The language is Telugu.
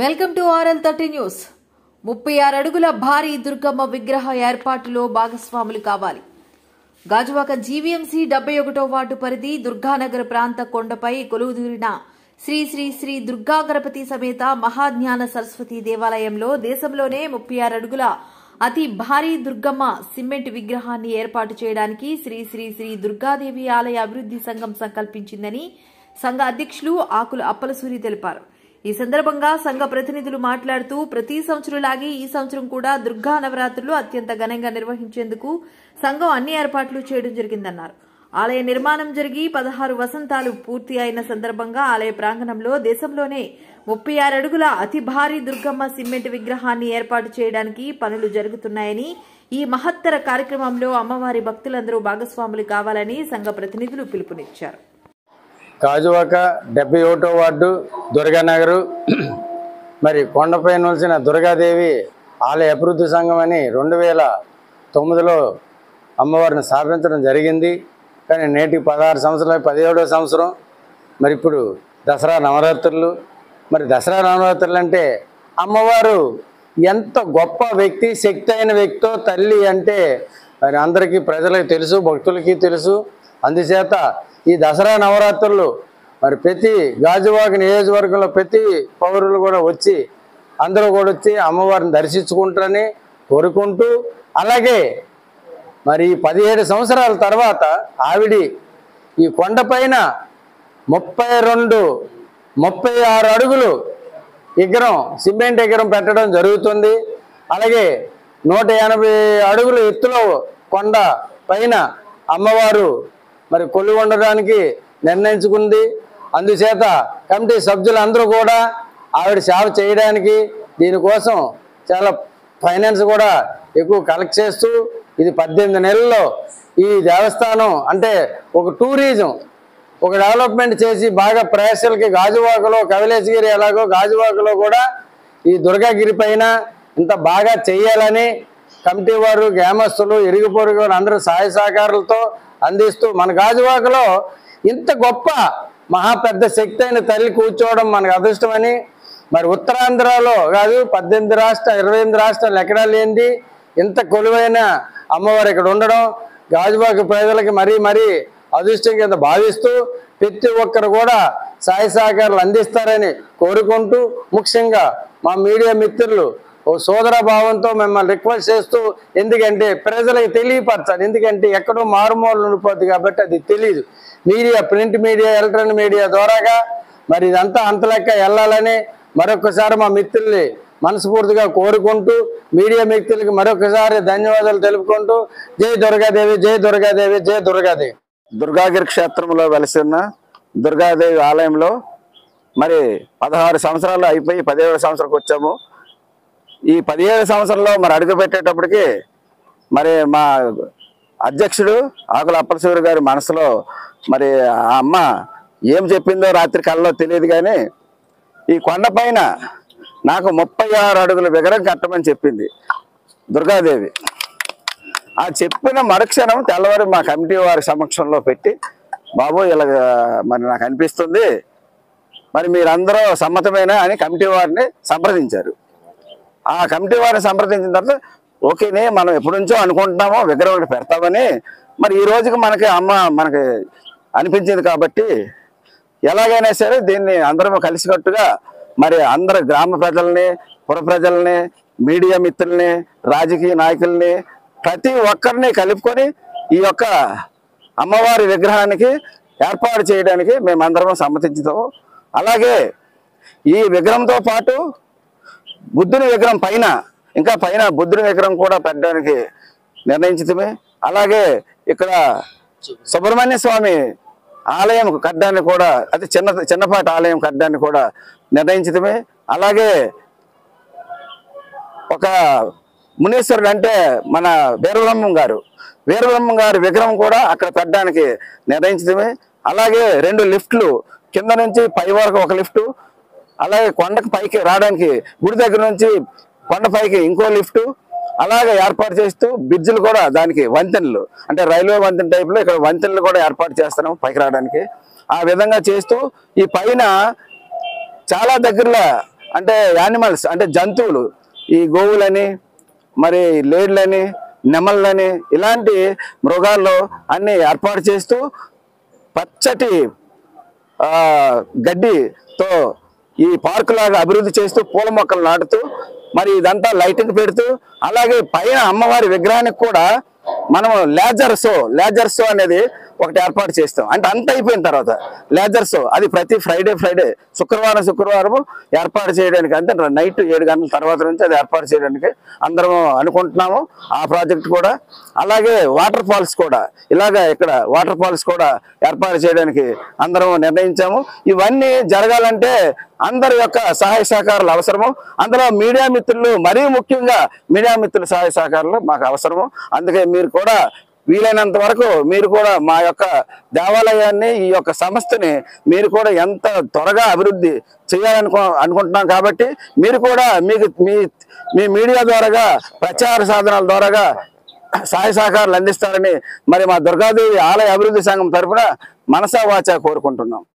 Welcome to RL30 news. 36 అడుగుల భారీ దుర్గమ్మ విగ్రహ ఏర్పాటులో భాగస్వాములు కావాలి. గాజువాక జీవీఎంసీ 71వ వార్డు పరిధి దుర్గానగర్ ప్రాంత కొండపై కొలువుదీరిన శ్రీ శ్రీ శ్రీ దుర్గా గణపతి సమేత మహాజ్ఞాన సరస్వతి దేవాలయంలో దేశంలోనే 36 అడుగుల అతి భారీ దుర్గమ్మ సిమెంట్ విగ్రహాన్ని ఏర్పాటు చేయడానికి శ్రీ శ్రీ శ్రీ దుర్గాదేవి ఆలయ అభివృద్ధి సంఘం సంకల్పించిందని సంఘ అధ్యక్షులు ఆకుల అప్పలసూరి తెలిపారు. ఈ సందర్భంగా సంఘ ప్రతినిధులు మాట్లాడుతూ ప్రతి సంవత్సరంలాగే ఈ సంవత్సరం కూడా దుర్గా నవరాత్రులు అత్యంత ఘనంగా నిర్వహించేందుకు సంఘం అన్ని ఏర్పాట్లు చేయడం జరిగిందన్నారు. ఆలయ నిర్మాణం జరిగి 16 వసంతాలు పూర్తి అయిన సందర్భంగా ఆలయ ప్రాంగణంలో దేశంలోనే 36 అడుగుల అతి భారీ దుర్గమ్మ సిమెంట్ విగ్రహాన్ని ఏర్పాటు చేయడానికి పనులు జరుగుతున్నాయని, ఈ మహత్తర కార్యక్రమంలో అమ్మవారి భక్తులందరూ భాగస్వాములు కావాలని సంఘ ప్రతినిధులు పిలుపునిచ్చారు. గాజువాక 71వ వార్డు దుర్గానగరు మరి కొండపై నిలిచిన దుర్గాదేవి ఆలయ అభివృద్ధి సంఘం అని 2009లో అమ్మవారిని స్థాపించడం జరిగింది. కానీ నేటికి 16 సంవత్సరాలు, 17వ సంవత్సరం. మరి ఇప్పుడు దసరా నవరాత్రులు. మరి దసరా నవరాత్రులు అంటే అమ్మవారు ఎంత గొప్ప వ్యక్తి, శక్తి అయిన వ్యక్తో తల్లి అంటే మరి అందరికీ ప్రజలకు తెలుసు, భక్తులకి తెలుసు. అందుచేత ఈ దసరా నవరాత్రులు మరి ప్రతి గాజువాక నియోజకవర్గంలో ప్రతి పౌరులు కూడా వచ్చి అందరూ కూడా వచ్చి అమ్మవారిని దర్శించుకుంటారని కోరుకుంటూ, అలాగే మరి 17 సంవత్సరాల తర్వాత ఆవిడి ఈ కొండపైన 36 అడుగులు విగ్రహం, సిమెంట్ విగ్రహం పెట్టడం జరుగుతుంది. అలాగే 180 అడుగులు ఎత్తులో కొండ పైన అమ్మవారు మరి కొలువు ఉండడానికి నిర్ణయించుకుంది. అందుచేత కమిటీ సభ్యులందరూ కూడా ఆవిడ సేవ చేయడానికి దీనికోసం చాలా ఫైనాన్స్ కూడా ఎక్కువ కలెక్ట్ చేస్తూ ఇది 18 నెలల్లో ఈ దేవస్థానం అంటే ఒక టూరిజం, ఒక డెవలప్మెంట్ చేసి బాగా ప్రయాసాలకి గాజువాకలో కవిలేశగిరి ఎలాగో గాజువాకలో కూడా ఈ దుర్గాగిరి పైన ఇంత బాగా చేయాలని కమిటీ వారు, గ్రామస్తులు, ఇరుగు పొరుగు అందరూ సహాయ సహకారాలతో అందిస్తూ మన గాజువాకలో ఇంత గొప్ప మహా పెద్ద శక్తి అయిన తల్లి కూర్చోవడం మనకు అదృష్టమని, మరి ఉత్తరాంధ్రలో కాదు 18 రాష్ట్రాలు 28 రాష్ట్రాలు ఎక్కడా లేనిది ఇంత కొలువైన అమ్మవారు ఇక్కడ ఉండడం గాజువాక ప్రజలకి మరీ అదృష్టం కింద భావిస్తూ ప్రతి ఒక్కరు కూడా సహాయ సహకారాలు అందిస్తారని కోరుకుంటూ, ముఖ్యంగా మా మీడియా మిత్రులు ఓ సోదర భావంతో మిమ్మల్ని రిక్వెస్ట్ చేస్తూ, ఎందుకంటే ప్రజలకు తెలియపరచాలి. ఎందుకంటే ఎక్కడో మారుమూల ఉండిపోద్ది కాబట్టి అది తెలియదు. Media, print media, electronic media ద్వారాగా మరి ఇదంతా అంతలెక్క వెళ్ళాలని మరొకసారి మా మిత్రుల్ని మనస్ఫూర్తిగా కోరుకుంటూ, మీడియా మిత్రులకి మరొకసారి ధన్యవాదాలు తెలుపుకుంటూ, జై దుర్గాదేవి, జై దుర్గాదేవి, జై దుర్గాదేవి. దుర్గాగిరి క్షేత్రంలో వెలిసిన దుర్గాదేవి ఆలయంలో మరి 16 సంవత్సరాలు అయిపోయి 17వ సంవత్సరానికి వచ్చాము. ఈ 17 సంవత్సరంలో మరి అడుగు పెట్టేటప్పటికి మరి మా అధ్యక్షుడు ఆకుల అప్పలసూరి గారి మనసులో మరి ఆ అమ్మ ఏం చెప్పిందో రాత్రి కల్లో తెలియదు, కానీ ఈ కొండపైన నాకు 36 అడుగుల విగ్రహం కట్టమని చెప్పింది దుర్గాదేవి. ఆ చెప్పిన మరుక్షణం తెల్లవారు మా కమిటీ వారి సమక్షంలో పెట్టి, బాబు ఇలా మరి నాకు అనిపిస్తుంది, మరి మీరందరూ సమ్మతమేనా అని కమిటీ వారిని సంప్రదించారు. ఆ కమిటీ వారిని సంప్రదించిన తర్వాత ఓకేనే, మనం ఎప్పటి నుంచో అనుకుంటున్నామో విగ్రహం ఒకటి పెడతామని, మరి ఈ రోజుకి మనకి అమ్మ మనకి అనిపించింది కాబట్టి ఎలాగైనా సరే దీన్ని అందరం కలిసికట్టుగా మరి అందరు గ్రామ ప్రజల్ని, పుర ప్రజల్ని, మీడియా మిత్రుల్ని, రాజకీయ నాయకుల్ని ప్రతి ఒక్కరిని కలుపుకొని ఈ యొక్క అమ్మవారి విగ్రహానికి ఏర్పాటు చేయడానికి మేమందరం సమ్మతించుతాము. అలాగే ఈ విగ్రహంతో పాటు బుద్ధుని విగ్రహం పైన ఇంకా పైన బుద్ధుని విగ్రహం కూడా పెట్టడానికి నిర్ణయించడమే. అలాగే ఇక్కడ సుబ్రహ్మణ్య స్వామి ఆలయం కట్టడాన్ని కూడా, అది చిన్నపాటి ఆలయం కట్టడాన్ని కూడా నిర్ణయించడమే. అలాగే ఒక మునీశ్వరుడు అంటే మన వీరబ్రహ్మం గారి విగ్రహం కూడా అక్కడ పెట్టడానికి నిర్ణయించడమే. అలాగే 2 లిఫ్ట్లు, కింద నుంచి పై వరకు ఒక లిఫ్టు, అలాగే కొండకు పైకి రావడానికి గుడి దగ్గర నుంచి కొండపైకి ఇంకో లిఫ్టు అలాగే ఏర్పాటు చేస్తూ బ్రిడ్జిలు కూడా, దానికి వంతెనలు అంటే రైల్వే వంతెన టైప్లో ఇక్కడ వంతెనలు కూడా ఏర్పాటు చేస్తున్నాం పైకి రావడానికి. ఆ విధంగా చేస్తూ ఈ పైన చాలా దగ్గరలో అంటే యానిమల్స్ అంటే జంతువులు, ఈ గోవులని, మరి లేడ్లని, నెమళ్ళని, ఇలాంటి మృగాల్లో అన్ని ఏర్పాటు చేస్తూ పచ్చటి గడ్డితో ఈ పార్కు లాగా అభివృద్ధి చేస్తూ పూల మొక్కలు నాటుతూ మరి ఇదంతా లైటింగ్ పెడుతూ, అలాగే పైన అమ్మవారి విగ్రహానికి కూడా మనం లేజర్ షో అనేది ఒకటి ఏర్పాటు చేస్తాం. అంటే అంత అయిపోయిన తర్వాత లేజర్ షో అది ప్రతి ఫ్రైడే శుక్రవారం ఏర్పాటు చేయడానికి, అంటే నైట్ 7 గంటల తర్వాత నుంచి అది ఏర్పాటు చేయడానికి అందరం అనుకుంటున్నాము. ఆ ప్రాజెక్ట్ కూడా, అలాగే వాటర్ ఫాల్స్ కూడా, ఇలాగ ఇక్కడ వాటర్ ఫాల్స్ కూడా ఏర్పాటు చేయడానికి అందరం నిర్ణయించాము. ఇవన్నీ జరగాలంటే అందరి యొక్క సహాయ సహకారాలు అవసరము. అందులో మీడియా మిత్రులు, మరీ ముఖ్యంగా మీడియా మిత్రుల సహాయ సహకారాలు మాకు అవసరము. అందుకే మీరు కూడా వీలైనంత వరకు మీరు కూడా మా యొక్క దేవాలయాన్ని, ఈ యొక్క సంస్థని మీరు కూడా ఎంత త్వరగా అభివృద్ధి చేయాలనుకుంటున్నాం. కాబట్టి మీరు కూడా మీ మీడియా ద్వారాగా, ప్రచార సాధనాల ద్వారాగా సహాయ సహకారాలు అందిస్తారని మరి మా దుర్గాదేవి ఆలయ అభివృద్ధి సంఘం తరఫున మనసా వాచా కోరుకుంటున్నాం.